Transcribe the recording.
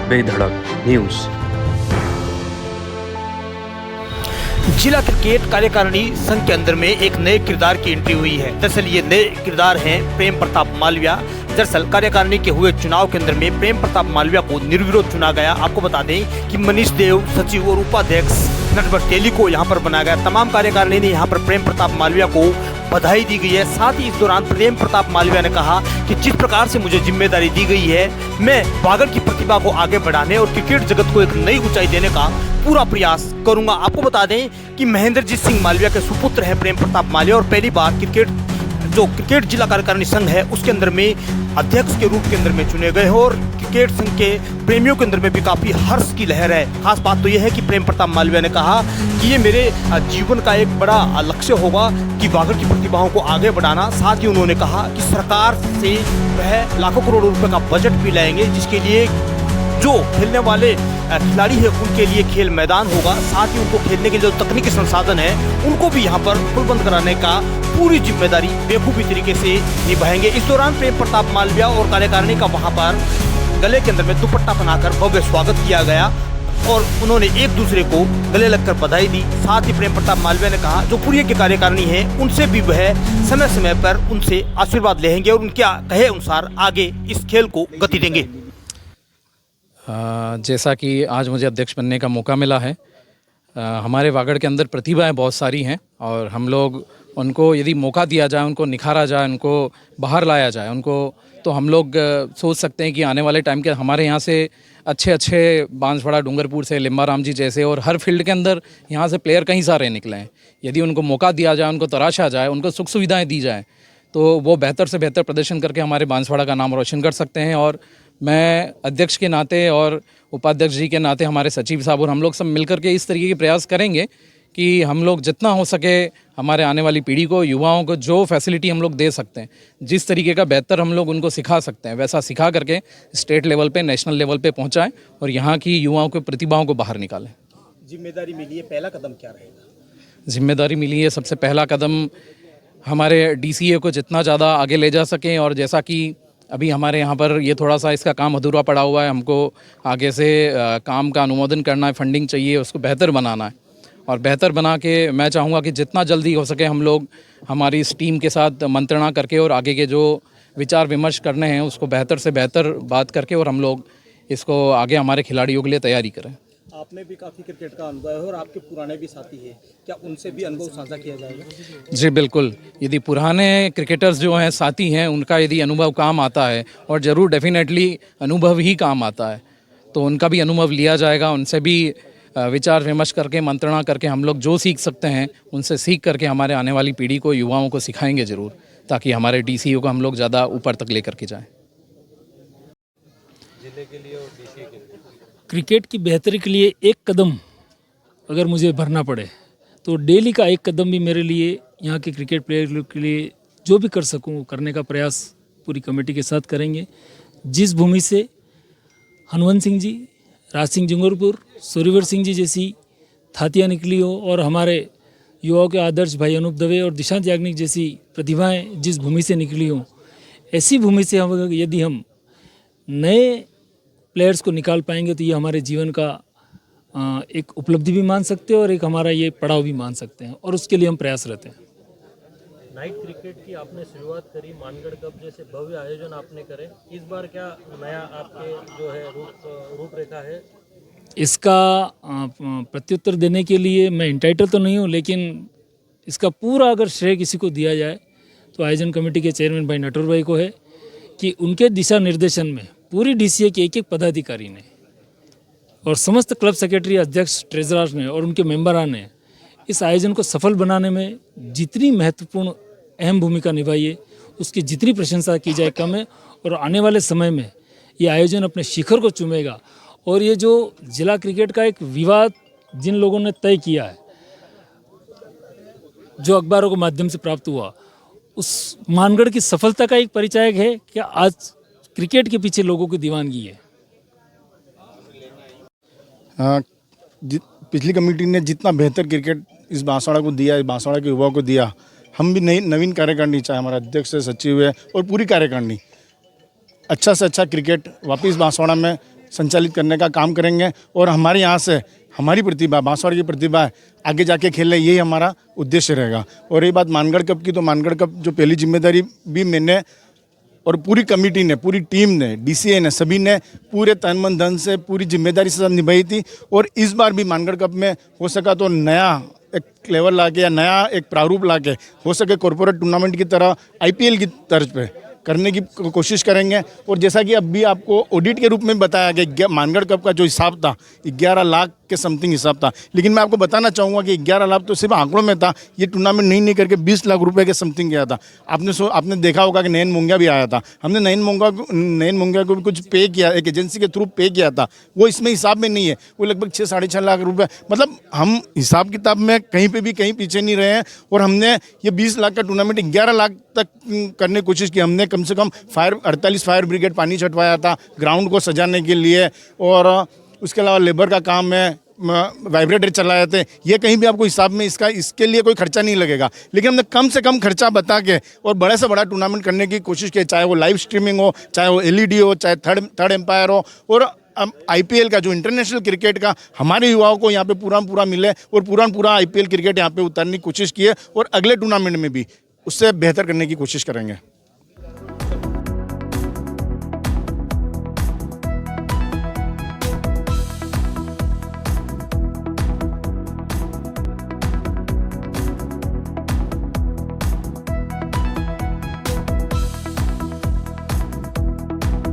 बेधड़क न्यूज। जिला क्रिकेट कार्यकारिणी संघ के अंदर में एक नए किरदार की एंट्री हुई है। दरअसल ये नए किरदार हैं प्रेम प्रताप मालविया। दरअसल कार्यकारिणी के हुए चुनाव के अंदर में प्रेम प्रताप मालविया को निर्विरोध चुना गया। आपको बता दें कि मनीष देव सचिव और उपाध्यक्ष नटवर तेली को यहाँ पर बनाया गया। तमाम कार्यकारिणी ने यहाँ पर प्रेम प्रताप मालविया को बधाई दी गई है। साथ ही इस दौरान प्रेम प्रताप मालविया ने कहा कि जिस प्रकार से मुझे जिम्मेदारी दी गई है, मैं बागड़ की प्रतिभा को आगे बढ़ाने और क्रिकेट जगत को एक नई ऊंचाई देने का पूरा प्रयास करूंगा। आपको बता दें कि महेंद्रजीत सिंह मालविया के सुपुत्र हैं प्रेम प्रताप मालविया और पहली बार क्रिकेट जिला कार्यकारिणी संघ है उसके अंदर में अध्यक्ष के रूप के अंदर में चुने गए हैं और क्रिकेट संघ के प्रेमियों के अंदर में भी काफी हर्ष की लहर है। खास बात तो यह है कि प्रेम प्रताप मालविया ने कहा कि ये मेरे जीवन का एक बड़ा लक्ष्य होगा कि बागड़ की प्रतिभाओं को आगे बढ़ाना। साथ ही उन्होंने कहा कि सरकार से वह लाखों करोड़ों रुपए का बजट भी लाएंगे, जिसके लिए जो खेलने वाले खिलाड़ी है उनके लिए खेल मैदान होगा। साथ ही उनको खेलने के लिए जो तकनीकी संसाधन है उनको भी यहाँ पर प्रबंध कराने का पूरी जिम्मेदारी बेखूबी तरीके से निभाएंगे। इस दौरान प्रेम प्रताप मालविया और कार्यकारिणी का वहाँ पर गले के अंदर में दुपट्टा बनाकर भव्य स्वागत किया गया और उन्होंने एक दूसरे को गले लगकर बधाई दी। साथ ही प्रेम प्रताप मालविया ने कहा जो पूरी की कार्यकारिणी है उनसे भी वह समय समय पर उनसे आशीर्वाद लेंगे और उनके कहे अनुसार आगे इस खेल को गति देंगे। जैसा कि आज मुझे अध्यक्ष बनने का मौका मिला है, हमारे वागड़ के अंदर प्रतिभाएं बहुत सारी हैं और हम लोग उनको यदि मौका दिया जाए, उनको निखारा जाए, उनको बाहर लाया जाए, उनको तो हम लोग सोच सकते हैं कि आने वाले टाइम के हमारे यहाँ से अच्छे बांसवाड़ा डूंगरपुर से लिम्बाराम जी जैसे और हर फील्ड के अंदर यहाँ से प्लेयर कहीं सारे निकले हैं। यदि उनको मौका दिया जाए, उनको तराशा जाए, उनको सुख सुविधाएँ दी जाएँ तो वो बेहतर से बेहतर प्रदर्शन करके हमारे बांसवाड़ा का नाम रोशन कर सकते हैं। और मैं अध्यक्ष के नाते और उपाध्यक्ष जी के नाते हमारे सचिव साहब और हम लोग सब मिलकर के इस तरीके के प्रयास करेंगे कि हम लोग जितना हो सके हमारे आने वाली पीढ़ी को, युवाओं को जो फैसिलिटी हम लोग दे सकते हैं, जिस तरीके का बेहतर हम लोग उनको सिखा सकते हैं, वैसा सिखा करके स्टेट लेवल पे, नेशनल लेवल पे पहुंचाएं और यहाँ की युवाओं को, प्रतिभाओं को बाहर निकालें। जिम्मेदारी मिली है, पहला कदम क्या रहेगा? जिम्मेदारी मिली है, सबसे पहला कदम हमारे DCA को जितना ज़्यादा आगे ले जा सकें और जैसा कि अभी हमारे यहाँ पर ये थोड़ा सा इसका काम अधूरा पड़ा हुआ है, हमको आगे से काम का अनुमोदन करना है, फंडिंग चाहिए, उसको बेहतर बनाना है और बेहतर बना के मैं चाहूँगा कि जितना जल्दी हो सके हम लोग हमारी इस टीम के साथ मंत्रणा करके और आगे के जो विचार विमर्श करने हैं उसको बेहतर से बेहतर बात करके और हम लोग इसको आगे हमारे खिलाड़ियों के लिए तैयारी करें। आपने भी काफ़ी क्रिकेट का अनुभव है और आपके पुराने भी साथी हैं, क्या उनसे भी अनुभव साझा किया जाएगा? जी बिल्कुल, यदि पुराने क्रिकेटर्स जो हैं, साथी हैं, उनका यदि अनुभव काम आता है और ज़रूर डेफिनेटली अनुभव ही काम आता है तो उनका भी अनुभव लिया जाएगा। उनसे भी विचार विमर्श करके, मंत्रणा करके हम लोग जो सीख सकते हैं उनसे सीख करके हमारे आने वाली पीढ़ी को, युवाओं को सिखाएंगे ज़रूर, ताकि हमारे DCA को हम लोग ज़्यादा ऊपर तक लेकर के जाएँ। जिले के लिए और DCA के लिए क्रिकेट की बेहतरी के लिए एक कदम अगर मुझे भरना पड़े तो डेली का एक कदम भी मेरे लिए यहाँ के क्रिकेट प्लेयर के लिए जो भी कर सकूँ करने का प्रयास पूरी कमेटी के साथ करेंगे। जिस भूमि से हनुवंत सिंह जी, राज सिंह जंगूरपुर, सूर्यवर सिंह जी जैसी थातियाँ निकली हो और हमारे युवाओं के आदर्श भाई अनूप दवे और दिशांत याग्निक जैसी प्रतिभाएं जिस भूमि से निकली हों, ऐसी भूमि से हम यदि हम नए प्लेयर्स को निकाल पाएंगे तो ये हमारे जीवन का एक उपलब्धि भी मान सकते हैं और एक हमारा ये पड़ाव भी मान सकते हैं और उसके लिए हम प्रयासरत हैं। नाइट क्रिकेट की आपने शुरुआत करी, मानगढ़ कप जैसे भव्य आयोजन आपने करे, इस बार क्या नया आपके जो है रूपरेखा है? इसका प्रत्युत्तर देने के लिए मैं इंटाइटल तो नहीं हूँ, लेकिन इसका पूरा अगर श्रेय किसी को दिया जाए तो आयोजन कमेटी के चेयरमैन भाई नटवर भाई को है कि उनके दिशा निर्देशन में पूरी DCA के एक एक पदाधिकारी ने और समस्त क्लब सेक्रेटरी, अध्यक्ष, ट्रेजरर ने और उनके मेंबरान ने इस आयोजन को सफल बनाने में जितनी महत्वपूर्ण अहम भूमिका निभाई है उसकी जितनी प्रशंसा की जाए कम है। और आने वाले समय में ये आयोजन अपने शिखर को चूमेगा और ये जो जिला क्रिकेट का एक विवाद जिन लोगों ने तय किया है, जो अखबारों के माध्यम से प्राप्त हुआ, उस मानगढ़ की सफलता का एक परिचायक है कि आज क्रिकेट के पीछे लोगों की दीवानगी है। पिछली कमेटी ने जितना बेहतर क्रिकेट इस बांसवाड़ा को दिया, इस बांसवाड़ा के युवाओं को दिया, हम भी नवीन कार्यकारिणी, चाहे हमारा अध्यक्ष है, सचिव है और पूरी कार्यकारिणी अच्छा से अच्छा क्रिकेट वापस बांसवाड़ा में संचालित करने का काम करेंगे और हमारे यहाँ से हमारी प्रतिभा, बांसवाड़ा की प्रतिभा आगे जाके खेले, यही हमारा उद्देश्य रहेगा। और ये बात मानगढ़ कप की, तो मानगढ़ कप जो पहली जिम्मेदारी भी मैंने और पूरी कमेटी ने, पूरी टीम ने, डीसीए ने, सभी ने पूरे तन मन धन से पूरी जिम्मेदारी से निभाई थी। और इस बार भी मानगढ़ कप में हो सका तो नया एक फ्लेवर लाके या नया एक प्रारूप लाके हो सके कॉरपोरेट टूर्नामेंट की तरह आईपीएल की तर्ज पे करने की कोशिश करेंगे। और जैसा कि अभी आपको ऑडिट के रूप में बताया गया, मानगढ़ कप का जो हिसाब था 11 लाख के समथिंग हिसाब था, लेकिन मैं आपको बताना चाहूँगा कि 11 लाख तो सिर्फ आंकड़ों में था। ये टूर्नामेंट नहीं करके 20 लाख रुपए के समथिंग गया था। आपने देखा होगा कि नयन मोंगिया भी आया था। हमने नयन मोंगिया को भी कुछ पे किया, एक एजेंसी के थ्रू पे किया था, वो इसमें हिसाब में नहीं है। वो लगभग 6-6.5 लाख रुपए, मतलब हम हिसाब किताब में कहीं पे भी कहीं पीछे नहीं रहे हैं। और हमने ये 20 लाख का टूर्नामेंट 11 लाख तक करने की कोशिश की। हमने कम से कम 48 फायर ब्रिगेड पानी छटवाया था ग्राउंड को सजाने के लिए, और उसके अलावा लेबर का काम है, वाइब्रेटर चलाए थे। ये कहीं भी आपको हिसाब में इसके लिए कोई खर्चा नहीं लगेगा, लेकिन हमने कम से कम खर्चा बता के और बड़े से बड़ा टूर्नामेंट करने की कोशिश की, चाहे वो लाइव स्ट्रीमिंग हो, चाहे वो एलईडी हो, चाहे थर्ड एम्पायर हो। और आईपीएल का जो इंटरनेशनल क्रिकेट का हमारे युवाओं को यहाँ पे पूरा मिले और पूरा आईपीएल क्रिकेट यहाँ पे उतारने की कोशिश की है, और अगले टूर्नामेंट में भी उससे बेहतर करने की कोशिश करेंगे।